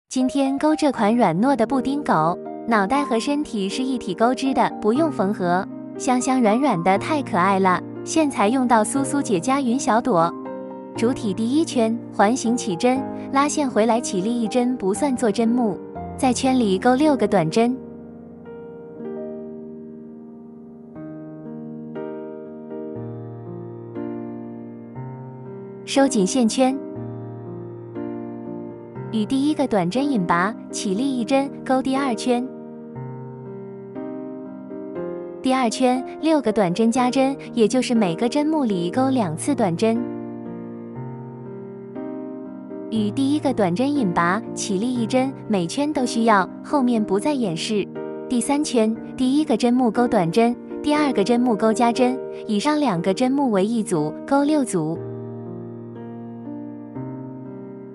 今天钩这款软糯的布丁狗，脑袋和身体是一体钩织的，不用缝合，香香软软的，太可爱了。线材用到苏苏姐家云小朵。主体第一圈环形起针，拉线回来起立一针不算做针目，在圈里钩6个短针。收紧线圈。与第一个短针引拔，起立一针，钩第二圈。第二圈6个短针加针，也就是每个针目里钩2次短针。与第一个短针引拔，起立一针，每圈都需要，后面不再演示。第三圈，第一个针目钩短针，第二个针目钩加针，以上2个针目为一组，钩6组。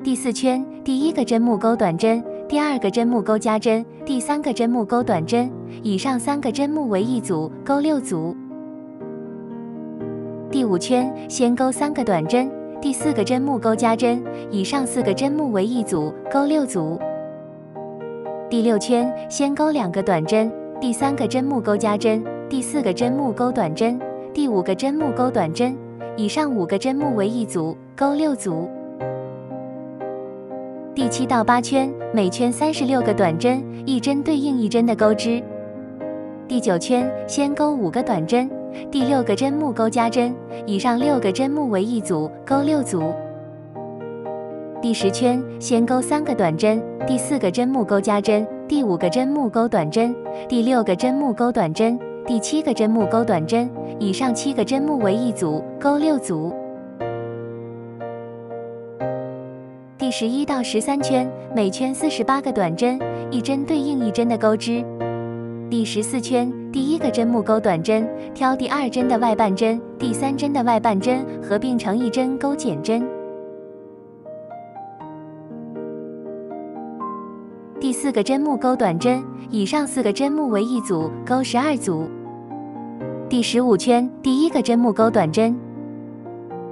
第四圈，第一个针目钩短针，第二个针目钩加针，第三个针目钩短针，以上3个针目为一组，钩6组。第五圈，先钩3个短针，第4个针目钩加针，以上4个针目为一组，钩6组。第六圈，先钩2个短针，第3个针目钩加针，第4个针目钩短针，第5个针目钩短针，以上5个针目为一组，钩6组。第7到8圈，每圈36个短针，一针对应一针的钩织。第9圈，先钩5个短针，第6个针目钩加针，以上6个针目为一组，钩6组。第10圈，先钩3个短针，第4个针目钩加针，第5个针目钩短针，第6个针目钩短针，第7个针目钩短针，以上7个针目为一组，钩6组。第11到13圈，每圈48个短针，一针对应一针的钩织。第14圈，第一个针目钩短针，挑第2针的外半针，第3针的外半针合并成一针钩减针。第4个针目钩短针，以上4个针目为一组，钩12组。第15圈，第一个针目钩短针，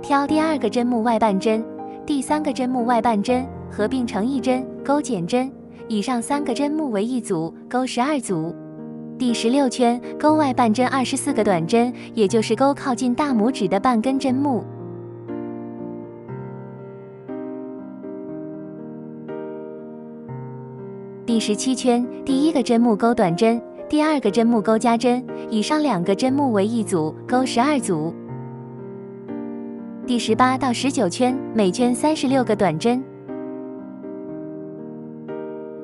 挑第2个针目外半针，第3个针目外半针合并成一针，钩减针，以上3个针目为一组，钩12组。第16圈，钩外半针24个短针，也就是钩靠近大拇指的半根针目。第17圈，第一个针目钩短针，第2个针目钩加针，以上2个针目为一组，钩12组。第18到19圈，每圈36个短针。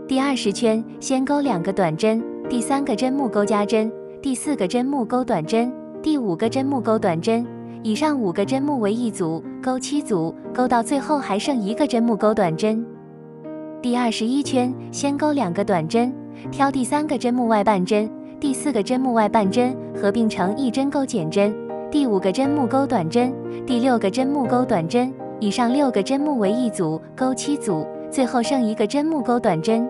第20圈，先钩2个短针，第3个针目钩加针，第4个针目钩短针，第5个针目钩短针，以上5个针目为一组，钩7组，钩到最后还剩1个针目钩短针。第21圈，先钩2个短针，挑第3个针目外半针，第4个针目外半针合并成一针钩减针，第5个针目钩短针，第6个针目钩短针，以上6个针目为一组，钩7组，最后剩1个针目钩短针。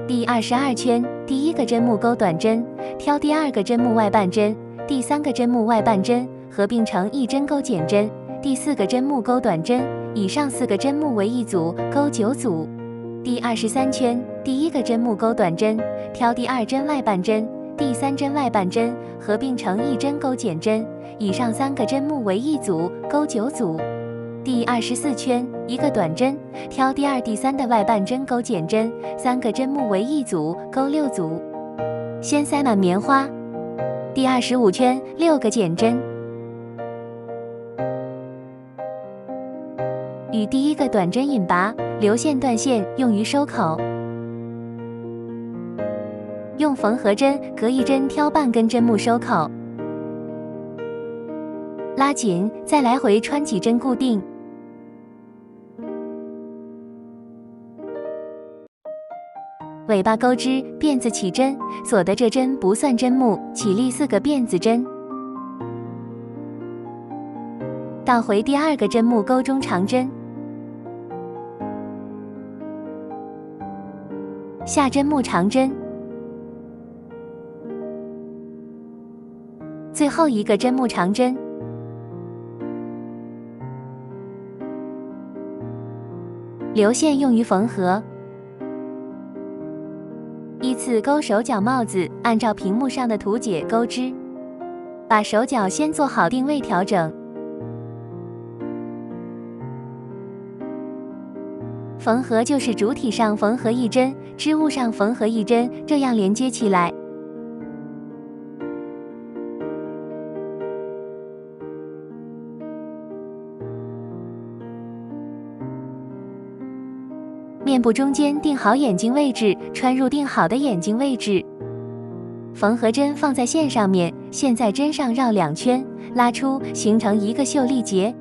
第22圈，第一个针目钩短针，挑第2个针目外半针，第3个针目外半针合并成一针钩减针，第4个针目钩短针，以上4个针目为一组，钩9组。第23圈，第一个针目钩短针，挑第2针外半针，第3针外半针合并成一针钩减针，以上3个针目为一组，钩9组。第24圈，一个短针，挑第2、第3的外半针钩减针，3个针目为一组，钩6组。先塞满棉花。第25圈，6个减针。与第一个短针引拔，留线断线，用于收口。用缝合针隔一针挑半根针目收口，拉紧，再来回穿几针固定。尾巴钩织，辫子起针，锁的这针不算针目，起立4个辫子针。倒回第2个针目钩中长针，下针目长针，最后一个针目长针。留线用于缝合。依次勾手脚帽子，按照屏幕上的图解勾织。把手脚先做好定位调整。缝合就是主体上缝合一针，织物上缝合一针，这样连接起来。面部中间定好眼睛位置，穿入定好的眼睛位置。缝合针放在线上面，线在针上绕2圈，拉出，形成一个绣丽结。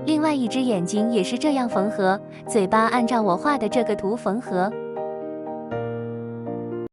另外一只眼睛也是这样缝合，嘴巴按照我画的这个图缝合。